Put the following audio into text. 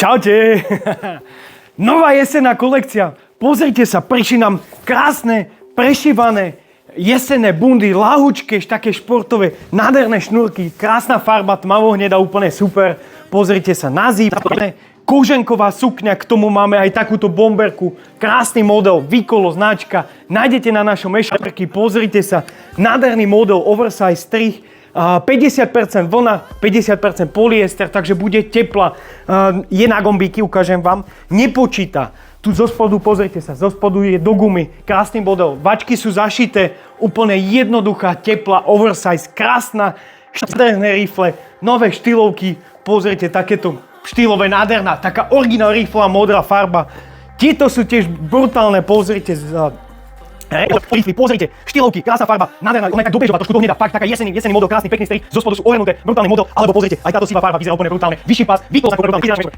Čaute! Nová jesenná kolekcia. Pozrite sa, prišli nám krásne, prešívané jesenné bundy, lahučké, také športové, nádherné šnúrky, krásna farba, tmavo-hnedá, úplne super. Pozrite sa, nazýv, koženková sukňa, k tomu máme aj takúto bomberku, krásny model, Vicolo značka, nájdete na našom e-shope, pozrite sa, nádherný model, oversize strih, 50% vlna, 50% polyester, takže bude tepla. Je na gombíky, ukážem vám. Nepočíta. Tu zo spodu, pozrite sa, zo spodu je do gumy. Krásny model. Vačky sú zašité, úplne jednoduchá, teplá, oversize, krásna. Štvrné rifle, nové štýlovky. Pozrite, takéto štýlové, nádherná, taká originál rifla, modrá farba. Tieto sú tiež brutálne, pozrite. Pozrite, štýlovky, krásna farba, nádherná, ona je tak do bežová, trošku do hnedá, fakt taká jesenný model, krásny, pekný strih, zo spodu sú ohrnuté, brutálny model, alebo pozrite, aj táto sivá farba vyzerá úplne brutálne, vyšší pás, Vicolo značka, brutálne,